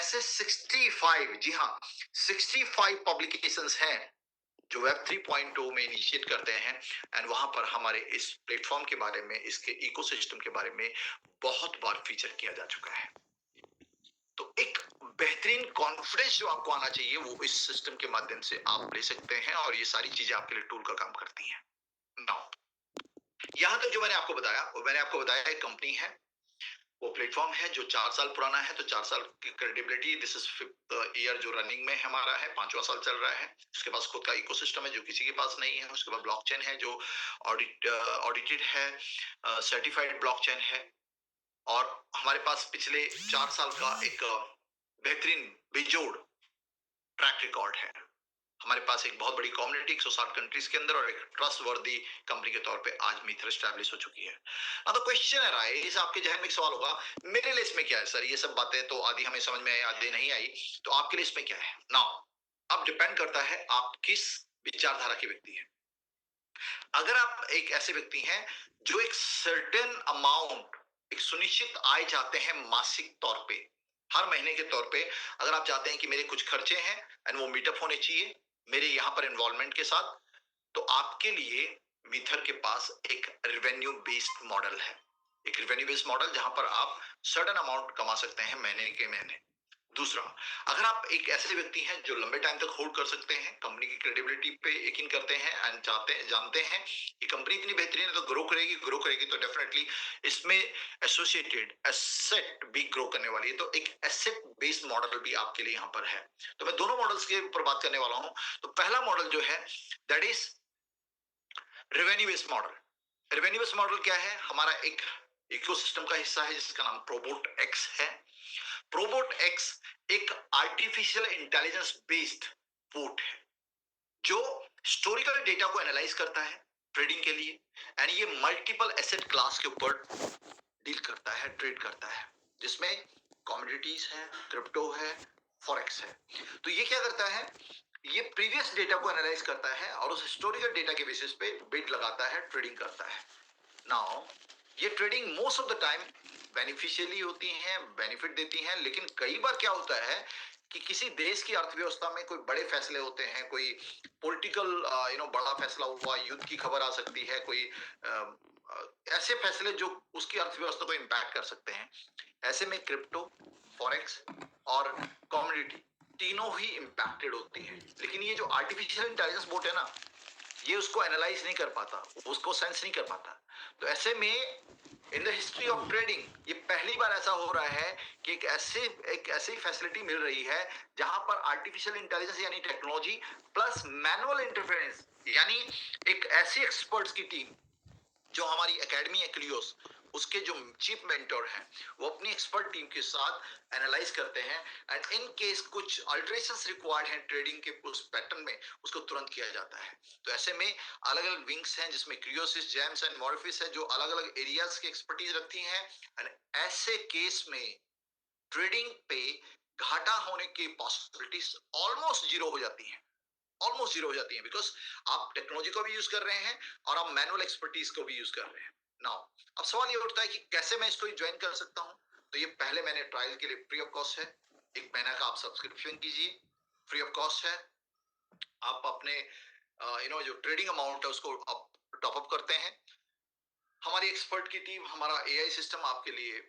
ऐसे 65, जी हाँ, 65 पब्लिकेशंस हैं जो वेब 3.0 में इनिशिएट करते हैं एंड वहां पर हमारे इस प्लेटफॉर्म के बारे में, इसके इकोसिस्टम के बारे में बहुत बार फीचर किया जा चुका है। तो एक बेहतरीन कॉन्फिडेंस जो आपको आना चाहिए वो इस सिस्टम के माध्यम से आप ले सकते हैं और ये सारी चीजें आपके लिए टूल का काम करती हैं। नाउ यहां तक जो मैंने आपको बताया, वो मैंने आपको बताया एक कंपनी है, वो प्लेटफॉर्म है जो 4 साल पुराना है, तो 4 साल की credibility, this is 5th year जो रनिंग में हमारा है, 5वां साल चल रहा है। उसके पास खुद का इकोसिस्टम है जो किसी के पास नहीं है। उसके बाद ब्लॉकचेन है जो ऑडिटेड है, सर्टिफाइड ब्लॉकचेन है। और हमारे पास पिछले 4 साल का एक बेहतरीन बेजोड़ ट्रैक रिकॉर्ड है। हमारे पास एक बहुत बड़ी कम्युनिटी 160 कंट्रीज के अंदर और एक ट्रस्ट वर्दी कंपनी के तौर पे आज मीथर एस्टैब्लिश हो चुकी है। अब क्वेश्चन है राइज, आपके जहन में एक सवाल होगा, मेरे लिए इसमें क्या है सर? ये सब बातें तो आधी हमें समझ में आई, आधी नहीं आई, तो आपके लिए इसमें क्या है? नाउ अब डिपेंड करता है आप किस विचारधारा के व्यक्ति हैं। अगर आप एक ऐसे व्यक्ति हैं जो एक सर्टेन अमाउंट, एक सुनिश्चित आय चाहते हैं मासिक तौर पे, हर महीने के तौर पे, अगर आप चाहते हैं कि मेरे कुछ खर्चे हैं एंड वो मीटअप होने चाहिए मेरे यहां पर इन्वॉल्वमेंट के साथ, तो आपके लिए मीथर के पास एक रेवेन्यू बेस्ड मॉडल है। एक रेवेन्यू बेस्ड मॉडल जहां पर आप सर्टेन अमाउंट कमा सकते हैं महीने के महीने। दूसरा, अगर आप एक ऐसे व्यक्ति हैं जो लंबे टाइम तक होल्ड कर सकते हैं, कंपनी की क्रेडिबिलिटी पे यकीन करते हैं एंड जानते हैं कि कंपनी इतनी बेहतरीन है तो ग्रो करेगी तो डेफिनेटली इसमें एसोसिएटेड एसेट भी ग्रो करने वाली है, तो एक एसेट बेस्ड मॉडल भी आपके लिए यहां पर है। तो मैं दोनों मॉडल्स के ऊपर बात करने वाला हूं। तो पहला मॉडल जो है that is revenue based model. Revenue based model क्या है? हमारा एक इकोसिस्टम का हिस्सा है जिसका नाम प्रोबोट एक्स है। प्रोबोट एक्स एक आर्टिफिशियल इंटेलिजेंस बेस्ड बोट है जो हिस्टोरिकल डेटा को एनालाइज करता है ट्रेडिंग के लिए एंड ये मल्टीपल एसेट क्लास के ऊपर डील करता है, ट्रेड करता है, जिसमें कमोडिटीज है, क्रिप्टो है, फॉरेक्स है। तो ये क्या करता है? ये प्रीवियस डेटा को एनालाइज करता है और उस हिस्टोरिकल डेटा के बेसिस पे बिड लगाता है, ट्रेडिंग करता है। नाउ ये trading most of the time beneficially होती हैं, बेनिफिट देती हैं, लेकिन कई बार क्या होता है कि किसी देश की अर्थव्यवस्था में कोई बड़े फैसले होते हैं, कोई पॉलिटिकल बड़ा फैसला हुआ, युद्ध की खबर आ सकती है, कोई ऐसे फैसले जो उसकी अर्थव्यवस्था को इम्पैक्ट कर सकते हैं। ऐसे में क्रिप्टो, फॉरेक्स और कमोडिटी तीनों ही इम्पैक्टेड होती हैं। लेकिन ये जो आर्टिफिशियल इंटेलिजेंस बोट है ना, ये उसको एनालाइज नहीं कर पाता, उसको सेंस नहीं कर पाता। तो ऐसे में in the history of trading ये पहली बार ऐसा हो रहा है कि एक ऐसी फैसिलिटी मिल रही है जहां पर आर्टिफिशियल इंटेलिजेंस यानी टेक्नोलॉजी प्लस मैनुअल इंटरफेरेंस यानी एक ऐसी एक्सपर्ट्स की टीम जो हमारी एकेडमी है क्लियोस, उसके जो चीफ मेंटर हैं वो अपनी एक्सपर्ट टीम के साथ एनालाइज करते हैं एंड इन केस कुछ अल्टरेशंस रिक्वायर्ड हैं ट्रेडिंग के उस पैटर्न में, उसको तुरंत किया जाता है। तो ऐसे में अलग अलग विंग्स हैं जिसमें क्रियोसिस, जेम्स एंड मॉरिफिस है जो अलग अलग एरियाज की एक्सपर्टीज रखती हैं एंड ऐसे केस में ट्रेडिंग पे घाटा होने की पॉसिबिलिटीज ऑलमोस्ट जीरो हो जाती हैं, ऑलमोस्ट जीरो हो जाती है, बिकॉज आप टेक्नोलॉजी को भी यूज कर रहे हैं और आप मैनुअल एक्सपर्टीज को भी यूज कर रहे हैं। नाउ अब सवाल ये उठता है कि कैसे मैं इसको ज्वाइन कर सकता हूं? तो ये पहले मैंने ट्रायल के लिए फ्री ऑफ कॉस्ट है, एक महीना का आप सब्सक्रिप्शन कीजिए, फ्री ऑफ कॉस्ट है। आप अपने जो ट्रेडिंग अमाउंट है उसको आप टॉप अप करते हैं। हमारी एक्सपर्ट की टीम, हमारा एआई सिस्टम आपके लिए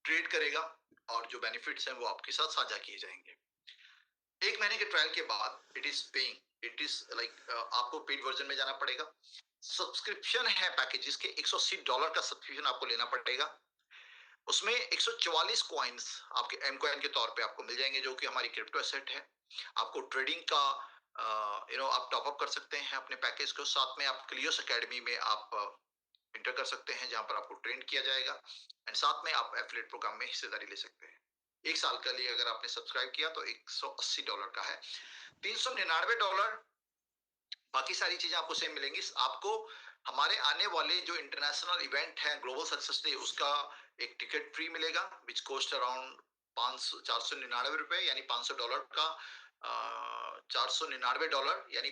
ट्रेड करेगा और जो बेनिफिट्स हैं वो आपके साथ साझा किए जाएंगे। एक महीने के ट्रायल के बाद it is paying, it is like आपको पेड वर्जन में जाना पड़ेगा। सब्सक्रिप्शन है पैकेज जिसके $180 का सब्सक्रिप्शन आपको लेना पड़ेगा। उसमें 144 कॉइन्स आपके एम कॉइन के तौर पे आपको मिल जाएंगे जो कि हमारी क्रिप्टो एसेट है। आपको ट्रेडिंग का आप टॉप अप कर सकते हैं अपने पैकेज को। साथ में आप क्लियोस एकेडमी में आप इंटर कर सकते हैं जहां पर आपको ट्रेन किया जाएगा एंड साथ में आप एफिलिएट प्रोग्राम में हिस्सेदारी ले सकते हैं। 1 साल के लिए अगर आपने सब्सक्राइब किया तो $180 का है। $399 बाकी सारी चीजें आपको सेम मिलेंगी। आपको हमारे आने वाले जो इंटरनेशनल इवेंट है ग्लोबल सक्सेस डे, उसका एक टिकट फ्री मिलेगा विच कोस्ट अराउंड 499 रुपए यानी $500 का, $499 यानी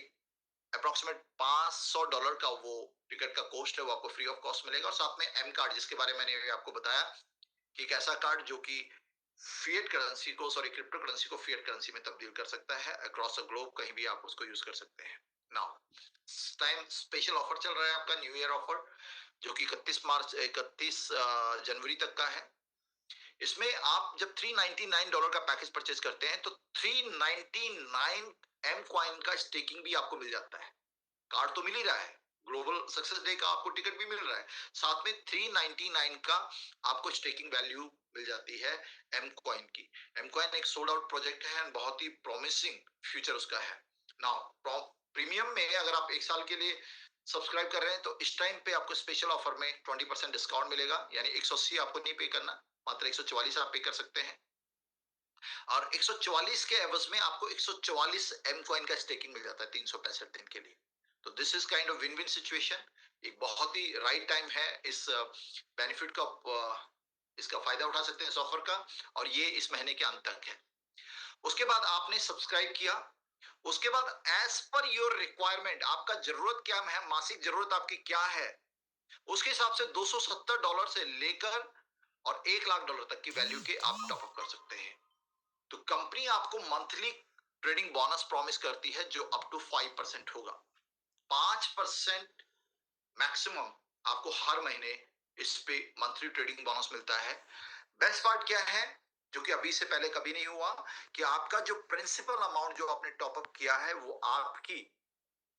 अप्रोक्सीमेट $500 का वो टिकट का कॉस्ट है, वो आपको फ्री ऑफ कॉस्ट मिलेगा। और साथ में एम कार्ड जिसके बारे में मैंने आपको बताया कि एक ऐसा कार्ड जो कि फिएट करेंसी को, सॉरी, क्रिप्टो करेंसी को फिएट करेंसी में तब्दील कर सकता है अक्रॉस द ग्लोब, कहीं भी आप उसको यूज कर सकते हैं। नाउ टाइम स्पेशल ऑफर चल रहा है आपका, न्यू ईयर ऑफर, जो कि 31 जनवरी तक का है। इसमें आप जब $399 का पैकेज परचेज करते हैं तो 399 एम कॉइन का स्टेकिंग भी आपको मिल जाता है। कार्ड तो मिल ही रहा है, ग्लोबल सक्सेस डे का आपको टिकट भी मिल रहा है, साथ में 399 का आपको स्टेकिंग वैल्यू मिल जाती है एम कॉइन की। एम कॉइन एक सोल्ड आउट प्रोजेक्ट है एंड बहुत ही प्रॉमिसिंग फ्यूचर उसका है। नाउ प्रीमियम में अगर आप एक साल के लिए सब्सक्राइब कर रहे हैं तो इस टाइम पे आपको स्पेशल ऑफर में 20% डिस्काउंट मिलेगा, यानी 180 आपको नहीं पे करना, मात्र 144 आप पे कर सकते हैं। और 144 के एवज में आपको 144 एम कॉइन का स्टेकिंग मिल जाता है 365 दिन के लिए। तो this is kind of win win situation. एक बहुत ही राइट टाइम है इस बेनिफिट का, इसका फायदा उठा सकते हैं इस ऑफर का, और ये इस महीने के अंत तक है। उसके बाद आपने सब्सक्राइब किया, उसके बाद एज पर योर रिक्वायरमेंट, आपका जरूरत क्या है, मासिक जरूरत आपकी क्या है, उसके हिसाब से $270 से लेकर और $1,00,000 तक की वैल्यू के आप टॉपअप कर सकते हैं। तो कंपनी आपको मंथली ट्रेडिंग बोनस प्रॉमिस करती है जो अप टू 5% होगा। 5% मैक्सिमम आपको हर महीने इस पे मंथली ट्रेडिंग बोनस मिलता है। बेस्ट पार्ट क्या है, जो कि अभी से पहले कभी नहीं हुआ, कि आपका जो प्रिंसिपल अमाउंट जो आपने टॉपअप किया है वो आपकी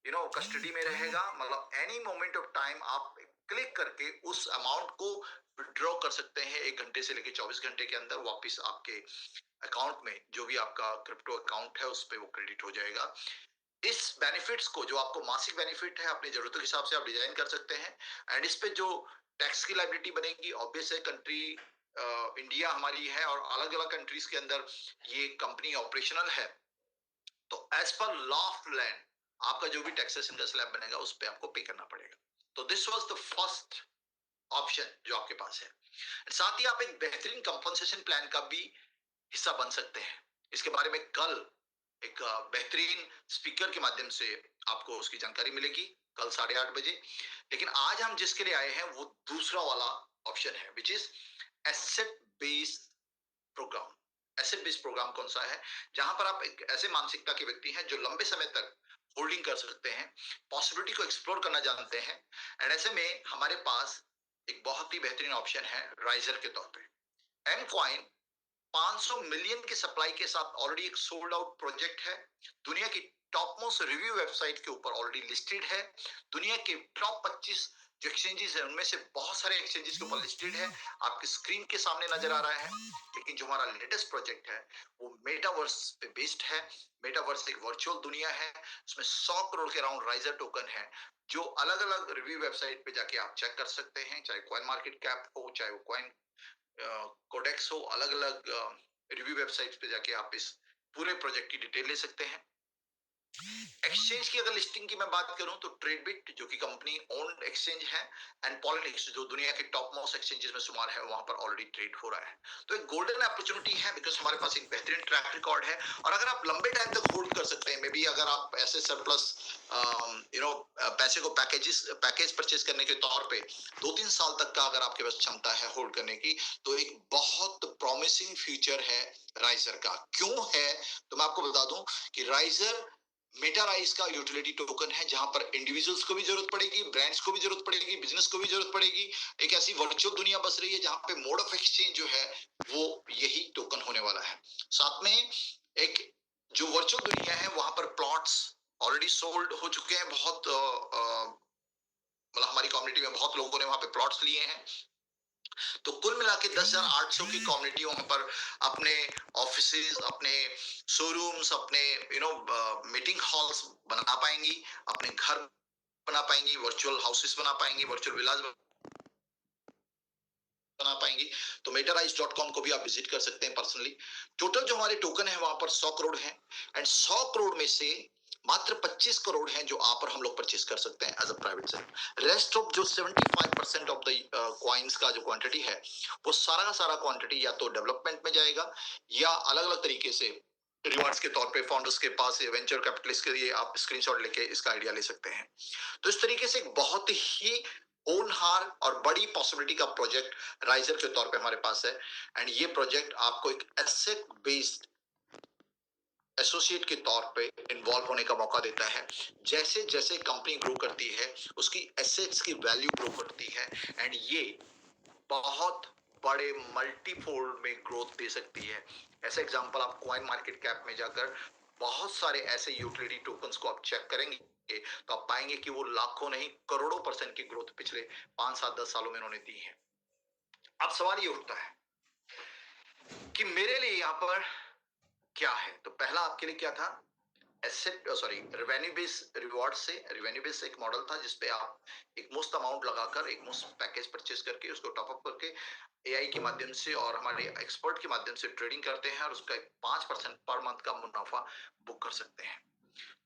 कस्टडी में रहेगा। मतलब एनी मोमेंट ऑफ टाइम आप क्लिक करके उस अमाउंट को विड्रॉ कर सकते हैं, 1 घंटे से लेकर 24 घंटे के अंदर वापस आपके अकाउंट में, जो भी आपका क्रिप्टो अकाउंट है उस पे वो क्रेडिट हो जाएगा। इस बेनिफिट्स को, जो आपको मासिक बेनिफिट है, अपनी जरूरतों के हिसाब से आप डिजाइन कर सकते हैं। एंड इस पे जो टैक्स की लायबिलिटी बनेगी, ऑब्वियस है, कंट्री इंडिया हमारी है और अलग अलग कंट्रीज के अंदर ये कंपनी ऑपरेशनल है, तो as per law of land आपका जो भी टैक्सेशन का स्लैब बनेगा उस पे आपको पे करना पड़ेगा। तो this was the first option जो आपके पास है। साथ ही आप एक बेहतरीन कंपनसेशन प्लान का भी हिस्सा बन सकते हैं। इसके बारे में कल एक बेहतरीन स्पीकर के माध्यम से आपको उसकी जानकारी मिलेगी, कल 8:30 बजे। लेकिन आज हम जिसके लिए आए हैं वो दूसरा वाला ऑप्शन है, which is asset based programme. Asset based programme कौन सा है, जहां पर आप एक ऐसे मानसिकता के व्यक्ति हैं जो लंबे समय तक होल्डिंग कर सकते हैं, पॉसिबिलिटी को एक्सप्लोर करना जानते हैं। एंड ऐसे में हमारे पास एक बहुत ही बेहतरीन ऑप्शन है राइजर के तौर पे। एम कॉइन 500 मिलियन की सप्लाई के साथ ऑलरेडी एक सोल्ड आउट प्रोजेक्ट है, दुनिया की टॉप मोस्ट रिव्यू वेबसाइट के ऊपर ऑलरेडी लिस्टेड है। दुनिया के टॉप 25 जो एक्सचेंजेस है उनमें से बहुत सारे एक्सचेंजेस के ऊपर लिस्टेड है, आपकी स्क्रीन के सामने नजर आ रहा है। लेकिन जो हमारा लेटेस्ट प्रोजेक्ट है वो मेटावर्स पे बेस्ड है। मेटावर्स एक वर्चुअल दुनिया है, उसमें 100 करोड़ के अराउंड राइजर टोकन है, जो अलग अलग रिव्यू वेबसाइट पे जाके आप चेक कर सकते हैं, चाहे कॉइन मार्केट कैप हो, चाहे वो कॉइन कोडेक्स हो, अलग अलग रिव्यू वेबसाइट्स पे जाके आप इस पूरे प्रोजेक्ट की डिटेल ले सकते हैं। एक्सचेंज की अगर लिस्टिंग की मैं बात करूं तो ट्रेडबिट, जो कि कंपनी ओन्ड एक्सचेंज है, एंड पॉलिनिक्स, जो दुनिया के टॉप मोस्ट एक्सचेंजेस में शुमार है, वहां पर ऑलरेडी ट्रेड हो रहा है। तो एक गोल्डन अपॉर्चुनिटी है, बिकॉज हमारे पास एक बेहतरीन ट्रैक रिकॉर्ड है। और अगर आप लंबे टाइम तक होल्ड कर सकते हैं, मे बी अगर आप ऐसे सरप्लस पैसे को पैकेज परचेज करने के तौर पे 2-3 साल तक का अगर आपके पास क्षमता है होल्ड करने की, तो एक बहुत प्रॉमिसिंग फ्यूचर है राइजर का। क्यों है, तो मैं आपको बता दूं कि राइजर मेटाराइज का यूटिलिटी टोकन है, जहां पर इंडिविजुअल्स को भी जरूरत पड़ेगी, ब्रांड्स को भी जरूरत पड़ेगी, बिजनेस को भी जरूरत पड़ेगी। एक ऐसी वर्चुअल दुनिया बस रही है जहां पे मोड ऑफ एक्सचेंज जो है वो यही टोकन होने वाला है। साथ में एक जो वर्चुअल दुनिया है वहां पर प्लॉट्स ऑलरेडी सोल्ड हो चुके हैं, बहुत मतलब हमारी कम्युनिटी में बहुत लोगों ने वहां पे प्लॉट्स लिए हैं। तो कुल मिला के 10,800 की कम्युनिटी वहां पर अपने ऑफिसेज, अपने शोरूम्स, अपने मीटिंग हॉल्स बना पाएंगी, अपने घर बना पाएंगी, वर्चुअल हाउसेस बना पाएंगी, वर्चुअल विलाज बना पाएंगी। तो metarize.com को भी आप विजिट कर सकते हैं पर्सनली। टोटल जो हमारे टोकन है वहां पर 100 करोड़ है, एंड 100 करोड़ में से मात्र 25 करोड़ हैं जो आप और हम लोग परचेज कर सकते हैं as a private sale. Rest of जो 75% ऑफ द कॉइन्स का जो क्वांटिटी है वो सारा का सारा क्वांटिटी या तो डेवलपमेंट में जाएगा, या अलग अलग तरीके से रिवार्ड्स के तौर पे फाउंडर्स के पास, वेंचर कैपिटलिस्ट के लिए आप स्क्रीनशॉट लेके इसका आइडिया ले सकते हैं। तो इस तरीके से एक बहुत ही ओनहार और बड़ी पॉसिबिलिटी का प्रोजेक्ट राइजर के तौर पे हमारे पास है। एंड ये प्रोजेक्ट आपको एक एसेट बेस्ड एसोसिएट के तौर पे इन्वॉल्व होने का मौका देता है। जैसे जैसे कंपनी ग्रो करती है उसकी एसेट्स की वैल्यू ग्रो करती है एंड ये बहुत बड़े मल्टीफोल्ड में ग्रोथ दे सकती है। ऐसा एग्जांपल आप कॉइन मार्केट कैप में जाकर बहुत सारे ऐसे यूटिलिटी टोकन्स को आप चेक करेंगे तो आप पाएंगे कि वो लाखों नहीं करोड़ों % की ग्रोथ पिछले 5 7 10 सालों में उन्होंने दी है। अब सवाल ये उठता है कि मेरे लिए यहाँ पर क्या है। तो पहला आपके लिए क्या था, asset sorry revenue base reward से। रेवेन्यू बेस एक मॉडल था जिसपे आप एक मुफ्त अमाउंट लगाकर एक मुफ्त पैकेज परचेज करके उसको टॉप अप करके एआई के माध्यम से और हमारे एक्सपर्ट के माध्यम से ट्रेडिंग करते हैं और उसका एक 5% पर मंथ का मुनाफा बुक कर सकते हैं।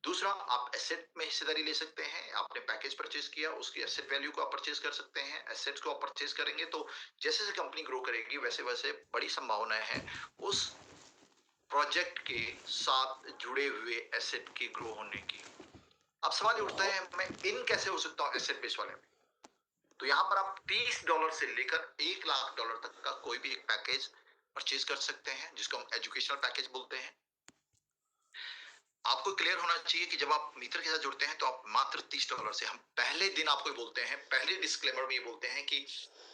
दूसरा, आप एसेट में हिस्सेदारी ले सकते हैं। आपने पैकेज परचेज किया, उसकी एसेट वैल्यू को आप परचेज कर सकते हैं। एसेट्स को आप परचेज करेंगे तो जैसे जैसे कंपनी ग्रो करेगी वैसे वैसे बड़ी संभावनाएं हैं उस प्रोजेक्ट के साथ जुड़े हुए एसेट की ग्रो होने की। अब सवाल ये उठता है मैं इन कैसे हो सकता हूं एसेट बेस वाले में। तो यहां पर आप $30 से लेकर $1 लाख तक का कोई भी एक पैकेज परचेज कर सकते हैं जिसको हम एजुकेशनल पैकेज बोलते हैं। आपको क्लियर होना चाहिए कि जब आप मित्र के साथ जुड़ते हैं तो आप मात्र $30 से, हम पहले दिन आपको बोलते हैं, पहले डिस्क्लेमर में ये बोलते हैं कि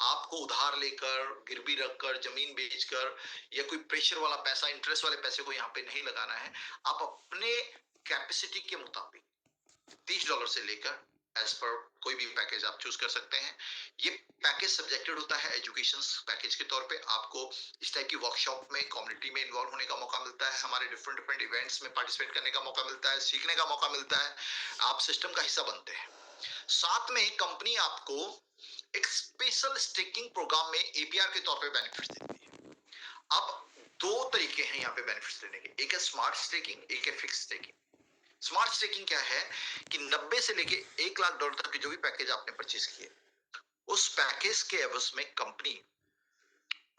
आपको उधार लेकर, गिरवी रखकर, जमीन बेचकर या कोई प्रेशर वाला पैसा, इंटरेस्ट वाले पैसे को यहाँ पे नहीं लगाना है। आप अपने कैपेसिटी के मुताबिक $30 से लेकर एज पर कोई भी पैकेज आप चूज कर सकते हैं। ये पैकेज सब्जेक्टेड होता है एजुकेशन पैकेज के तौर पे। आपको इस टाइप की वर्कशॉप में, कम्युनिटी में इन्वॉल्व होने का मौका मिलता है, हमारे डिफरेंट डिफरेंट इवेंट्स में पार्टिसिपेट करने का मौका मिलता है, सीखने का मौका मिलता है, आप सिस्टम का हिस्सा बनते हैं। साथ में कंपनी आपको एक स्पेशल स्टेकिंग प्रोग्राम में एपीआर के तौर पे बेनिफिट देती है। अब दो तरीके हैं यहाँ पे बेनिफिट्स लेने के, एक है स्मार्ट स्टेकिंग, एक है फिक्स स्टेकिंग। स्मार्ट स्टेकिंग क्या है कि 90 से लेके $1 लाख तक के जो भी पैकेज आपने परचेज किए उस पैकेज के एवज में कंपनी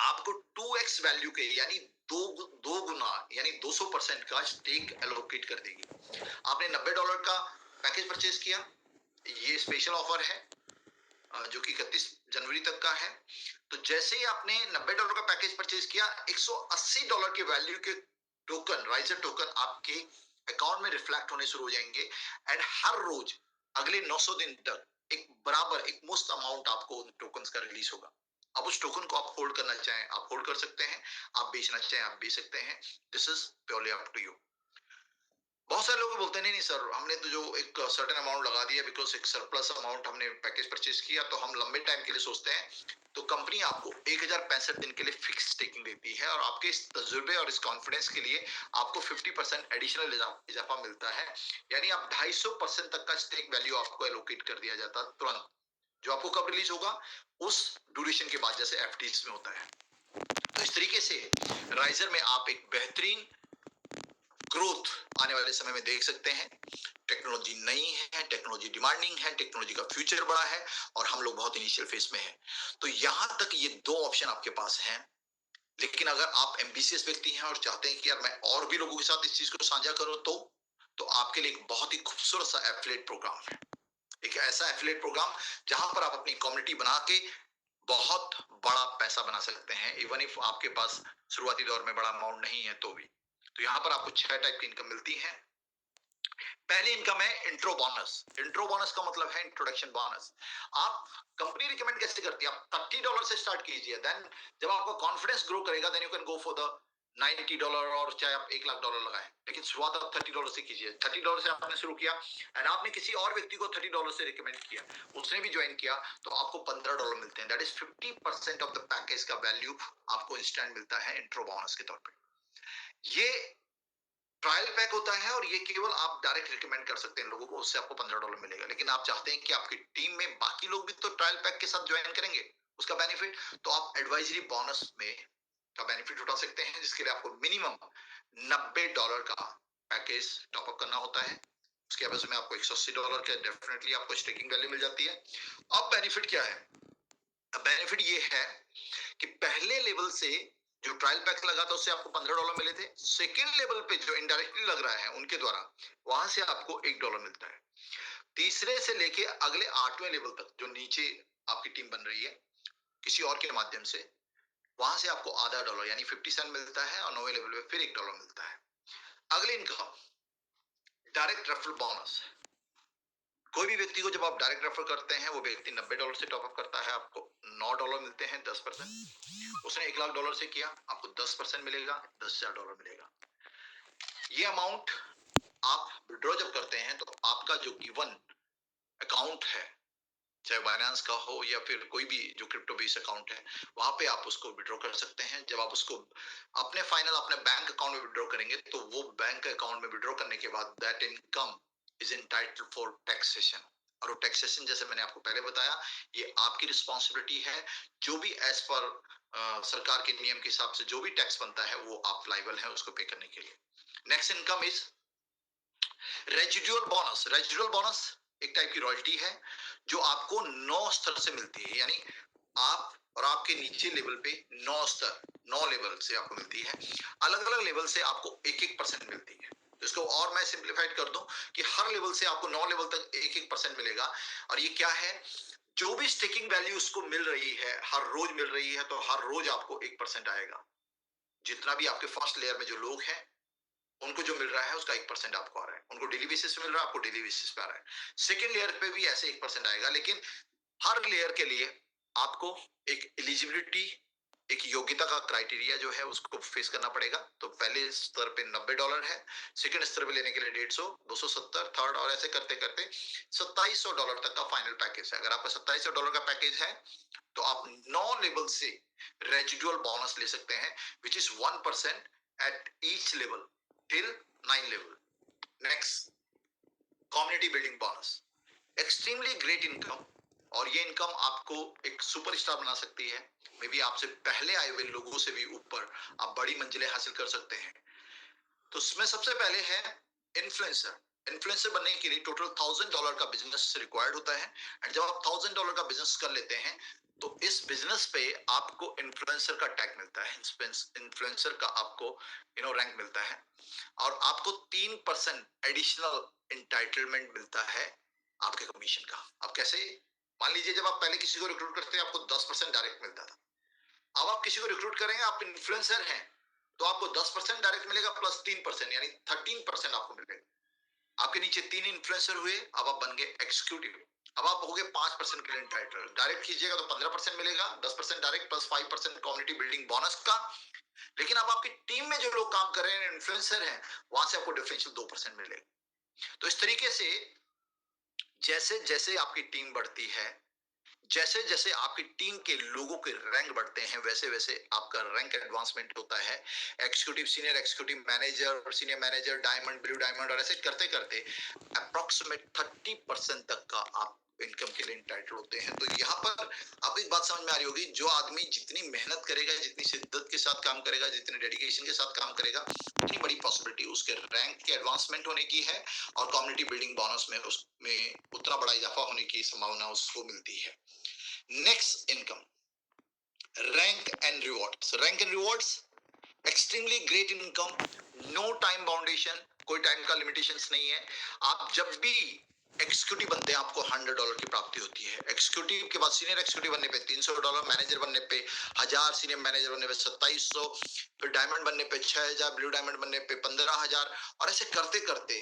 आपको 2x वैल्यू के यानी दो गुना यानी 200% का स्टेक एलोकेट कर देगी। आपने $90 का पैकेज परचेज किया, ये स्पेशल ऑफर है जो कि 31 जनवरी तक का है। तो जैसे ही आपने $90 का पैकेज परचेज किया, $180 के वैल्यू के टोकन, राइजर टोकन आपके अकाउंट में रिफ्लेक्ट होने शुरू हो जाएंगे एंड हर रोज अगले 900 दिन तक एक बराबर एक मुफ्त अमाउंट आपको उन टोकन्स का रिलीज होगा। अब उस टोकन को आप होल्ड करना चाहें आप होल्ड कर सकते हैं, आप बेचना चाहें आप बेच सकते हैं। This is purely up to you. बहुत सारे लोग बोलते हैं नहीं नहीं सर, हमने तो जो एक सर्टेन अमाउंट लगा दिया बिकॉज एक सरप्लस अमाउंट हमने पैकेज परचेज किया तो हम लंबे टाइम के लिए सोचते हैं। तो कंपनी आपको 1065 दिन के लिए फिक्स स्टेकिंग देती है और आपके इस तजुर्बे और इस कॉन्फिडेंस के लिए आपको 50% एडिशनल इजाफा मिलता है। यानी आप 250% तक का स्टेक वैल्यू आपको एलोकेट कर दिया जाता है तुरंत, जो आपको कब रिलीज होगा, उस ड्यूरेशन के बाद, जैसे एफडीज में होता है। तो इस तरीके से राइजर में आप एक बेहतरीन ग्रोथ आने वाले समय में देख सकते हैं। टेक्नोलॉजी नई है, टेक्नोलॉजी डिमांडिंग है, टेक्नोलॉजी का फ्यूचर बड़ा है और हम लोग बहुत इनिशियल फेज में हैं। तो यहां तक ये दो ऑप्शन आपके पास हैं। लेकिन अगर आप एम्बिशियस व्यक्ति हैं और चाहते हैं कि यार मैं और भी लोगों के साथ इस चीज को साझा करूं तो आपके लिए एक बहुत ही खूबसूरत सा एफिलिएट प्रोग्राम है। एक ऐसा एफिलिएट प्रोग्राम जहां पर आप अपनी कम्युनिटी बना के बहुत बड़ा पैसा बना सकते हैं, इवन इफ आपके पास शुरुआती दौर में बड़ा अमाउंट नहीं है तो भी। तो यहाँ पर आपको 6 टाइप की इनकम मिलती है। पहली इनकम है इंट्रो बोनस। इंट्रो बोनस का मतलब है इंट्रोडक्शन बोनस। आप कंपनी रिकमेंड कैसे करती है, आप $30 से स्टार्ट कीजिए, देन जब आपका कॉन्फिडेंस ग्रो करेगा then you can go for the $90 और चाहे आप $1 लाख लगाएं, लेकिन शुरुआत आप $30 से कीजिए। $30 से आपने शुरू किया एंड आपने किसी और व्यक्ति को $30 से रिकमेंड किया, उसने भी ज्वाइन किया तो आपको $15 मिलते हैं। That is 50% of the package का वैल्यू आपको इंस्टेंट मिलता है इंट्रो बोनस के तौर पर। ये ट्रायल पैक होता है और ये केवल आप डायरेक्ट रिकमेंड कर सकते हैं लोगों को, उससे आपको $15 मिलेगा। लेकिन आप चाहते हैं कि आपकी टीम में बाकी लोग भी तो ट्रायल पैक के साथ ज्वाइन करेंगे उसका बेनिफिट, तो आप एडवाइजरी बोनस में का बेनिफिट उठा सकते हैं, जिसके लिए आपको मिनिमम $90 का पैकेज टॉप अप करना होता है। उसके एवज में आपको $180 के डेफिनेटली आपको स्टेकिंग वैल्यू मिल जाती है। अब बेनिफिट क्या है, बेनिफिट ये है कि पहले लेवल से जो ट्रायल पैक लगा था उससे आपको $15 मिले थे। सेकेंड लेवल पे जो इनडायरेक्टली लग रहा है उनके द्वारा, वहां से आपको $1 मिलता है। तीसरे से लेके अगले 8वें लेवल तक जो नीचे आपकी टीम बन रही है किसी और के माध्यम से, वहां से आपको आधा डॉलर यानी 50 सेंट मिलता है और 9वें लेवल पे फिर $1 मिलता है। अगली इनकम, डायरेक्ट रेफरल बोनस। कोई भी व्यक्ति को जब आप डायरेक्ट रेफर करते हैं, वो व्यक्ति $90 से टॉप अप करता है, आपको $9 मिलते हैं, 10%। उसने $1,00,000 से किया, आपको 10% मिलेगा, $10,000 मिलेगा। ये अमाउंट आप विड्रॉ जब करते हैं तो आपका जो गिवन अकाउंट है, चाहे बाइनेंस का हो या फिर कोई भी जो क्रिप्टो बेस अकाउंट है, वहां पे आप उसको विड्रॉ कर सकते हैं। जब आप उसको अपने बैंक अकाउंट में विड्रॉ करेंगे तो वो बैंक अकाउंट में विड्रॉ करने के बाद that income is entitled for taxation. और वो टैक्सेशन, जैसे मैंने आपको पहले बताया, ये आपकी रिस्पॉन्सिबिलिटी है। जो भी एज पर सरकार के नियम के हिसाब से जो भी टैक्स बनता है वो आप लायबल है उसको पे करने के लिए। Next income is residual bonus. Residual bonus एक टाइप की रॉयल्टी है जो आपको 9 स्तर से मिलती है, यानी आप और आपके नीचे लेवल पे 9 स्तर, 9 लेवल से आपको मिलती है। अलग अलग लेवल से आपको 1-1% मिलती है। तो इसको और मैं सिंप्लीफाइड कर दूं कि हर लेवल से आपको 9 लेवल तक 1-1% मिलेगा। और ये क्या है, जो भी स्टेकिंग वैल्यू उसको मिल रही है, हर रोज मिल रही है, तो हर रोज आपको 1% आएगा। जितना भी आपके फर्स्ट लेयर में जो लोग हैं उनको जो मिल रहा है उसका 1% आपको आ रहा है। उनको डेली बेसिस पे मिल रहा है, आपको डेली बेसिस पे आ रहा है। सेकेंड लेयर पे भी ऐसे 1% आएगा, लेकिन हर लेयर के लिए आपको एक एलिजिबिलिटी, एक योग्यता का क्राइटेरिया जो है उसको फेस करना पड़ेगा। तो पहले स्तर पे $90 है, सेकंड स्तर पे लेने के लिए 150, 270, थर्ड, और ऐसे करते करते $2700 तक का फाइनल पैकेज है। अगर आपका $2700 का पैकेज है तो आप 9 लेवल से रेजिडुअल बोनस ले सकते हैं, which is 1% at each level till 9 level. Next, community building bonus. Extremely great income, और ये इनकम आपको एक सुपरस्टार बना सकती है। मे बी आपसे पहले आए हुए लोगों से भी ऊपर आप बड़ी मंजिलें हासिल कर सकते हैं। तो इसमें सबसे पहले है इन्फ्लुएंसर। इन्फ्लुएंसर बनने के लिए टोटल $1000 का बिजनेस रिक्वायर्ड होता है। एंड जब आप $1000 का बिजनेस कर लेते हैं तो इस बिजनेस पे आपको इन्फ्लुएंसर का टैग मिलता है, इन्फ्लुएंसर का आपको रैंक मिलता है, और आपको 3% एडिशनल इंटाइटलमेंट मिलता है आपके कमीशन का। अब कैसे? मान लीजिए जब आप पहले किसी को रिक्रूट करते हैं आपको 10% डायरेक्ट मिलता था। अब आप किसी को रिक्रूट करेंगे, आप इन्फ्लुएंसर हैं, तो आपको 10% डायरेक्ट मिलेगा प्लस 3% यानी 13% आपको मिलेगा। आपके नीचे 3 इन्फ्लुएंसर हुए, अब आप बन गए एक्सिक्यूटिव। अब आप हो गए 5% के लिए इंटाइटल। डायरेक्ट कीजिएगा तो 15% मिलेगा, 10% direct plus 5% community building bonus का। लेकिन अब आपकी टीम में जो लोग काम कर रहे हैं, इन्फ्लुएंसर हैं, वहां से आपको डिफरेंशियल 2% मिलेगा। तो इस तरीके से जैसे जैसे आपकी टीम बढ़ती है, जैसे जैसे आपकी टीम के लोगों के रैंक बढ़ते हैं, वैसे वैसे आपका रैंक एडवांसमेंट होता है। Executive, senior executive, manager, senior manager, diamond, blue diamond, और ऐसे करते करते अप्रोक्सीमेट 30% तक का आप इनकम के लिए इंटाइटल होते हैं। तो यहाँ पर आपको एक बात समझ में आ रही होगी, जो आदमी जितनी मेहनत करेगा, जितनी शिद्दत के साथ काम करेगा, जितने डेडिकेशन के साथ काम करेगा, उतनी बड़ी पॉसिबिलिटी उसके रैंक के एडवांसमेंट होने की है, और कम्युनिटी बिल्डिंग बोनस में उसमें उतना बड़ा इजाफा होने की संभावना उसको मिलती है। Next income, rank and rewards. Rank and rewards extremely great income, no time boundation, कोई टाइम का लिमिटेशंस नहीं है। आप जब भी एक्सिक्यूटिव बनते हैं आपको $100 की प्राप्ति होती है। एक्सिक्यूटिव के बाद सीनियर एक्सिक्यूटिव बनने पे $300, मैनेजर बनने पे 1000, सीनियर मैनेजर बनने पे 2700, फिर डायमंड बनने पे 6000, ब्लू डायमंड बनने पे 15000, और ऐसे करते करते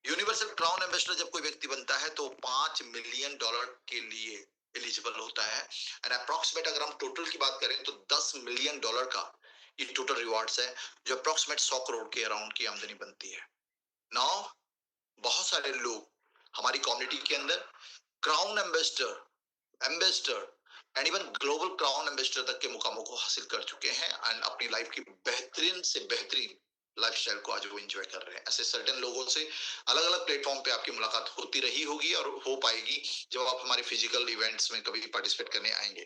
यूनिवर्सल क्राउन एम्बेसडर जब कोई व्यक्ति बनता है तो $5 मिलियन के लिए एलिजिबल होता है। एंड अप्रोक्सीमेट अगर हम टोटल की बात करें तो $10 मिलियन का ये टोटल रिवॉर्ड्स है, जो अप्रोक्सीमेट 100 करोड़ के अराउंड की आमदनी बनती है। नाउ बहुत सारे लोग हमारी कम्युनिटी के अंदर crown ambassador and even global crown ambassador तक के मुकामों को हासिल कर चुके हैं, एंड अपनी लाइफ की बेहतरीन से बेहतरीन लाइफस्टाइल को आज वो एंजॉय कर रहे हैं। ऐसे सर्टेन लोगों से अलग अलग प्लेटफॉर्म पे आपकी मुलाकात होती रही होगी और हो पाएगी जब आप हमारे फिजिकल इवेंट्स में कभी पार्टिसिपेट करने आएंगे।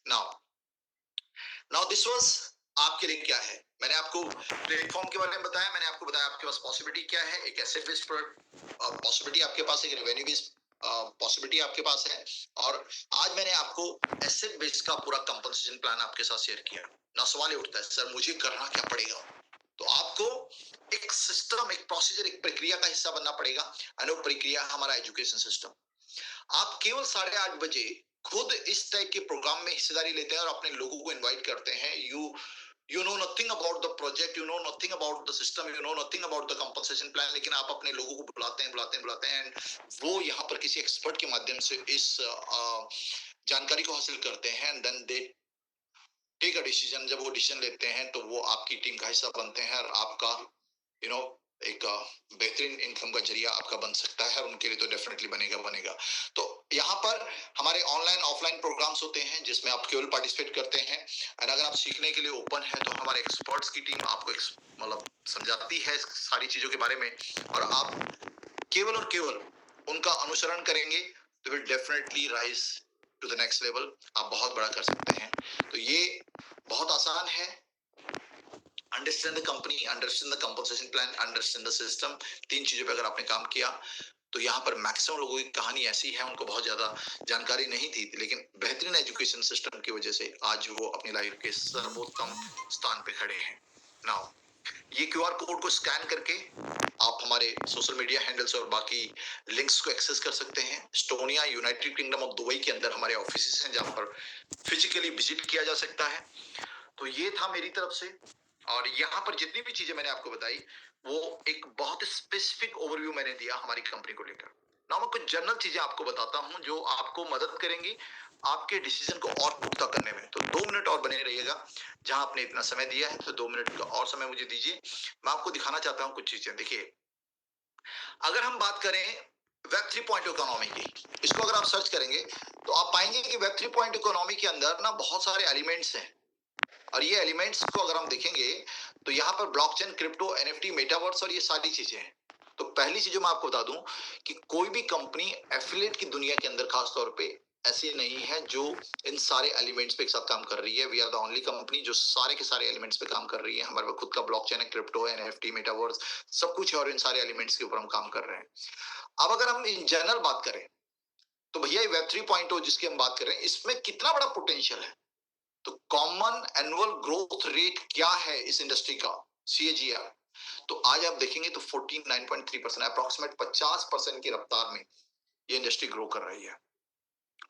नाउ दिस वाज आपके लिए क्या है, मैंने आपको प्लेटफॉर्म के बारे में बताया, मैंने आपको बताया आपके पास पॉसिबिलिटी क्या है, एक एसेट बेस्ड पॉसिबिलिटी आपके पास, एक रेवेन्यू बेस्ड पॉसिबिलिटी आपके पास है। और आज मैंने आपको एसेट बेस्ड का पूरा कंपनसेशन प्लान आपके साथ शेयर किया। ना सवाल ये उठता है, सर मुझे करना क्या पड़ेगा? तो आपको एक सिस्टम, एक प्रोसीजर, एक प्रक्रिया का हिस्सा बनना पड़ेगा। और वो प्रक्रिया है हमारा एजुकेशन सिस्टम। आप केवल 8:30 बजे खुद इस टाइप के प्रोग्राम में हिस्सेदारी लेते हैं और अपने लोगों को इनवाइट करते हैं। You know nothing about the project, you know nothing about the system, you know nothing about the compensation plan, लेकिन आप अपने लोगों को बुलाते हैं एंड वो यहाँ पर किसी एक्सपर्ट के माध्यम से इस जानकारी को हासिल करते हैं and then they take a decision. जब वो डिसीजन लेते हैं तो वो आपकी टीम का हिस्सा बनते हैं और आपका यू नो एक बेहतरीन इनकम का जरिया आपका बन सकता है। उनके लिए तो डेफिनेटली बनेगा। तो यहाँ पर हमारे ऑनलाइन ऑफलाइन प्रोग्राम्स होते हैं जिसमें आप केवल पार्टिसिपेट करते हैं। और अगर आप सीखने के लिए ओपन है तो हमारे एक्सपर्ट्स की टीम आपको मतलब समझाती है सारी चीजों के बारे में, और आप केवल और केवल उनका अनुसरण करेंगे तो will definitely rise to the next level. आप बहुत बड़ा कर सकते हैं। तो ये बहुत आसान है। Understand the company, understand the compensation plan, understand the system. 3 चीजों पे अगर आपने काम किया तो यहाँ पर मैक्सिमम लोगों की कहानी ऐसी है, उनको बहुत ज्यादा जानकारी नहीं थी, लेकिन बेहतरीन एजुकेशन सिस्टम की वजह से आज वो अपनी लाइफ के सर्वोत्तम स्थान पे खड़े हैं। नाउ ये क्यूआर कोड को स्कैन करके आप हमारे सोशल मीडिया हैंडल्स और बाकी लिंक्स को एक्सेस कर सकते हैं। Estonia, United kingdom of Dubai के अंदर हमारे ऑफिसेस हैं जहां पर फिजिकली विजिट किया जा सकता है। तो ये था मेरी तरफ से, और यहाँ पर जितनी भी चीजें मैंने आपको बताई वो एक बहुत स्पेसिफिक ओवरव्यू मैंने दिया हमारी कंपनी को लेकर। ना मैं कुछ जनरल चीजें आपको बताता हूं जो आपको मदद करेंगी आपके डिसीजन को और पुख्ता करने में। तो 2 मिनट और बने रहिएगा। जहां आपने इतना समय दिया है तो 2 मिनट का और समय मुझे दीजिए। मैं आपको दिखाना चाहता हूं कुछ चीजें। देखिए, अगर हम बात करें वेब 3.0 इकोनॉमी की, इसको अगर आप सर्च करेंगे तो आप पाएंगे कि वेब 3.0 इकोनॉमी के अंदर ना बहुत सारे एलिमेंट्स हैं। और ये एलिमेंट्स को अगर हम देखेंगे तो यहाँ पर ब्लॉकचेन, क्रिप्टो, एनएफटी, मेटावर्स और ये सारी चीजें हैं। तो पहली चीज जो मैं आपको बता दूं कि कोई भी कंपनी एफिलिएट की दुनिया के अंदर खास तौर पे ऐसी नहीं है जो इन सारे एलिमेंट्स पे एक साथ काम कर रही है। We are the only company जो सारे के सारे एलिमेंट्स पे काम कर रही है। हमारे पास खुद का ब्लॉकचेन है, क्रिप्टो है, एनएफटी, मेटावर्स, सब कुछ है, और इन सारे एलिमेंट्स के ऊपर हम काम कर रहे हैं। अब अगर हम इन जनरल बात करें तो भैया ये वेब 3.0 जिसकी हम बात कर रहे हैं इसमें कितना बड़ा पोटेंशियल है। तो कॉमन एनुअल ग्रोथ रेट क्या है इस इंडस्ट्री का, सीएजीआर, तो आज आप देखेंगे तो 49.3%, अप्रोक्सीमेट 50% की रफ्तार में ये इंडस्ट्री ग्रो कर रही है।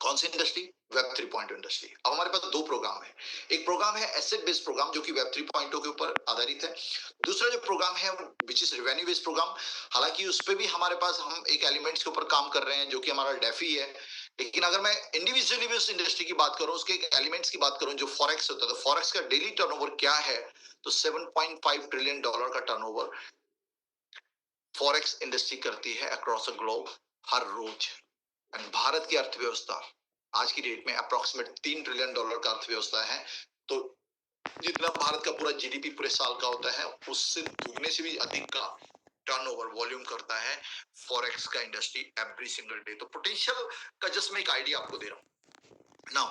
कौन सी इंडस्ट्री? Web 3.0 industry. अब हमारे पास 2 प्रोग्राम है। एक प्रोग्राम है एसेट बेस्ड प्रोग्राम जो कि वेब 3.0 के ऊपर आधारित है। दूसरा जो प्रोग्राम है which is revenue based programme. हालांकि उस पे भी हमारे पास हम एक एलिमेंट्स के ऊपर काम कर रहे हैं जो कि हमारा डेफी है। लेकिन अगर मैं इंडिविजुअली भी उस इंडस्ट्री की बात करूं, उसके एलिमेंट्स की बात करूं जो फॉरेक्स होता है, तो फॉरेक्स का डेली टर्नओवर क्या है? तो $7.5 ट्रिलियन का टर्नओवर फॉरेक्स इंडस्ट्री करती है अक्रॉस द ग्लोब हर रोज। एंड भारत की अर्थव्यवस्था आज की डेट में अप्रोक्सीमेट $3 ट्रिलियन का अर्थव्यवस्था है। तो जितना भारत का पूरा जीडीपी पूरे साल का होता है उससे दुगने से भी अधिक का टर्नओवर वॉल्यूम करता है फॉरेक्स का इंडस्ट्री एवरी सिंगल डे। तो पोटेंशियल का जस्ट मैं एक आइडिया आपको दे रहा हूं। नाउ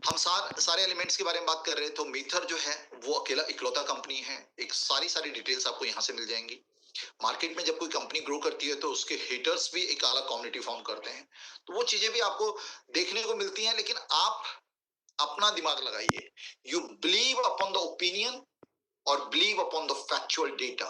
हम सारे एलिमेंट्स के बारे में बात कर रहे हैं। तो मीथर जो है वो अकेला इकलौता कंपनी है। एक सारी डिटेल्स आपको यहां से मिल जाएंगी। मार्केट में जब कोई कंपनी ग्रो करती है तो उसके हेटर्स भी एक अलग कम्युनिटी फॉर्म करते हैं। तो वो चीजें भी आपको देखने को मिलती हैं, लेकिन आप अपना दिमाग लगाइए। You believe upon the opinion और believe upon the factual data,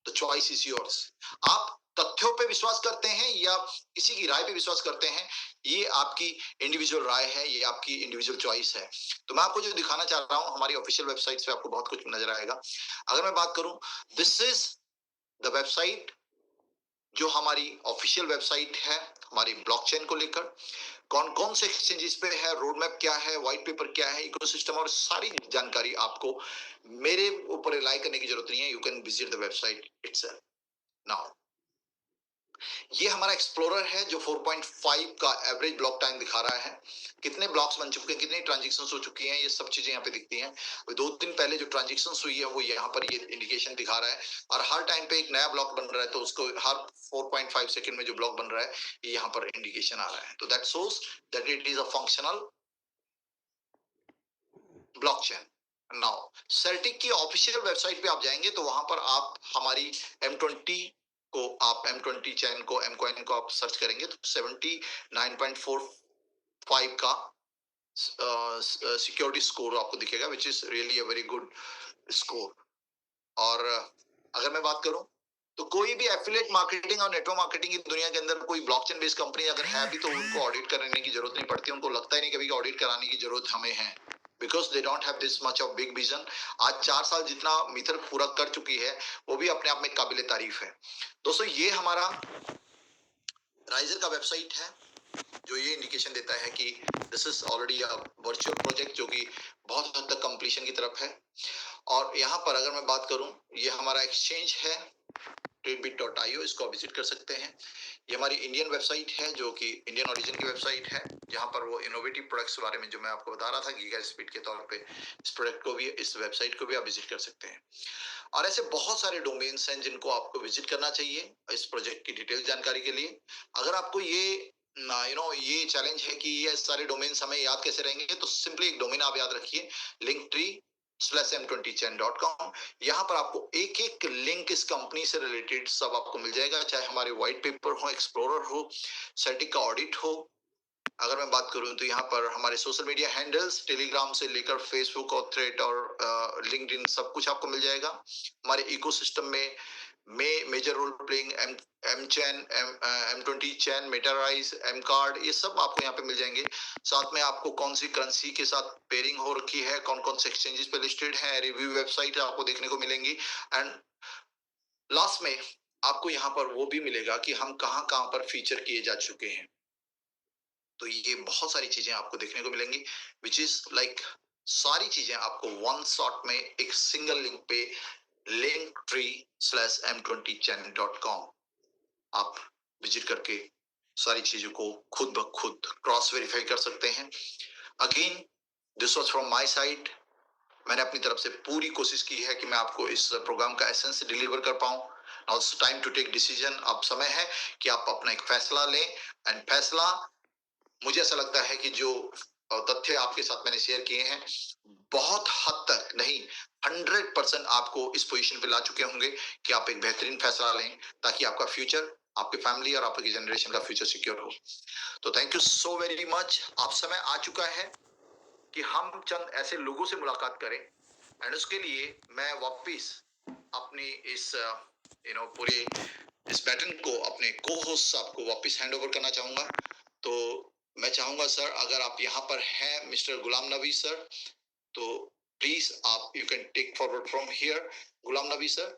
the choice is yours. आप तथ्यों पे विश्वास करते हैं या किसी की राय पे विश्वास करते हैं, ये आपकी इंडिविजुअल राय है, ये आपकी इंडिविजुअल चॉइस है। तो मैं आपको जो दिखाना चाह रहा हूं हमारी ऑफिशियल वेबसाइट पे आपको बहुत कुछ नजर आएगा। अगर मैं बात करूं, दिस इज द वेबसाइट जो हमारी ऑफिशियल वेबसाइट है हमारी ब्लॉकचेन को लेकर। कौन कौन से एक्सचेंजेस पे है, रोड मैप क्या है, व्हाइट पेपर क्या है, इकोसिस्टम और सारी जानकारी आपको मेरे ऊपर रिलाई करने की जरूरत नहीं है। You can visit the website itself. Now ये हमारा एक्सप्लोरर है जो 4.5 का एवरेज ब्लॉक टाइम दिखा रहा है। कितने ब्लॉक्स बन चुके हैं, कितनी ट्रांजेक्शन हो चुकी हैं, ये सब चीजें यहाँ पे दिखती हैं। 2 दिन पहले जो ट्रांजेक्शन हुई है वो यहाँ पर ये इंडिकेशन दिखा रहा है। और हर टाइम पे एक नया ब्लॉक बन रहा है तो उसको हर 4.5 सेकंड में जो ब्लॉक बन रहा है ये यहाँ पर इंडिकेशन आ रहा है। तो that shows that it is a functional blockchain. Now Celtic की ऑफिशियल वेबसाइट पे आप जाएंगे तो वहां पर आप हमारी M20 को आप M20 चैन को M कॉइन को आप सर्च करेंगे तो 79.45 का सिक्योरिटी स्कोर आपको दिखेगा, which is really a very good score. और अगर मैं बात करूं तो कोई भी एफिलिएट मार्केटिंग और नेटवर्क मार्केटिंग की दुनिया के अंदर कोई ब्लॉकचेन बेस्ड कंपनी अगर है भी तो उनको ऑडिट करने की जरूरत नहीं पड़ती, उनको लगता ही नहीं कभी कि ऑडिट कराने की जरूरत हमें है, because they don't have this much of big vision. आज 4 साल जितना मिथर पूरा कर चुकी है वो भी अपने आप में काबिल तारीफ है। दोस्तों ये हमारा राइजर का वेबसाइट है जो ये इंडिकेशन देता है कि this is already a virtual project जो कि बहुत हद तक कंप्लीशन की तरफ है। और यहाँ पर अगर मैं बात करूं, ये हमारा एक्सचेंज है tradebit.io, इसको आप विजिट कर सकते हैं। ये हमारी इंडियन वेबसाइट है जो कि इंडियन ओरिजिन की वेबसाइट है, जहां पर वो इनोवेटिव प्रोडक्ट्स के बारे में जो मैं आपको बता रहा था गीगा स्पीड के तौर पे, इस प्रोडक्ट को भी, इस वेबसाइट को भी आप विजिट कर सकते हैं। और ऐसे बहुत सारे डोमेन्स हैं जिनको आपको विजिट करना चाहिए इस प्रोजेक्ट की डिटेल जानकारी के लिए। अगर आपको ये ये चैलेंज है कि ये सारे डोमेन्स हमें याद कैसे रहेंगे, तो सिंपली एक डोमेन आप याद रखिए, linktree/m20chain.com। यहाँ पर आपको एक एक लिंक इस कंपनी से रिलेटेड सब आपको मिल जाएगा, चाहे हमारे व्हाइट पेपर हो, एक्सप्लोरर हो, सेटिक का ऑडिट हो। अगर मैं बात करूं तो यहाँ पर हमारे सोशल मीडिया हैंडल्स टेलीग्राम से लेकर फेसबुक और थ्रेड और लिंक्डइन सब कुछ आपको मिल जाएगा। हमारे इकोसिस्टम में मेजर रोल प्लेइंग एम चैन, M20 चैन, मेटाराइज, एम कार्ड, ये सब आपको यहाँ पे मिल जाएंगे। साथ में आपको कौन सी करेंसी के साथ पेयरिंग हो रखी है, कौन कौन से एक्सचेंजेस पे लिस्टेड है, रिव्यू वेबसाइट आपको देखने को मिलेंगी। एंड लास्ट में आपको यहाँ पर वो भी मिलेगा कि हम कहाँ कहाँ पर फीचर किए जा चुके हैं। तो ये बहुत सारी चीजें आपको देखने को मिलेंगी, विच इज लाइक सारी चीजें आपको वन शॉट में एक सिंगल लिंक पे linktree/m20chain.com आप विजिट करके सारी चीजों को खुद ब खुद क्रॉस वेरीफाई कर सकते हैं। Again this was from my side. मैंने अपनी तरफ से पूरी कोशिश की है कि मैं आपको इस प्रोग्राम का एसेंस डिलीवर कर पाऊं। Now it's time to take decision. अब समय है कि आप अपना एक फैसला लें, एंड फैसला मुझे ऐसा लगता है कि जो तथ्य आपके साथ मैंने शेयर किए हैं बहुत हद तक नहीं, 100% आपको इस पोजीशन पे ला चुके होंगे कि आप एक बेहतरीन फैसला लें ताकि आपका फ्यूचर, आपकी फैमिली और आपकी जनरेशन का फ्यूचर सिक्योर हो। तो thank you so very much. अब समय आ चुका है कि हम चंद ऐसे लोगों से मुलाकात करें, एंड उसके लिए मैं वापिस अपनी इस पूरे इस बैटन को अपने को होस्ट साहब को वापस हैंड ओवर करना चाहूंगा। तो मैं चाहूंगा सर, अगर आप यहाँ पर हैं मिस्टर गुलाम नबी सर, तो प्लीज आप you can take forward from here. Ghulam Nabi sir.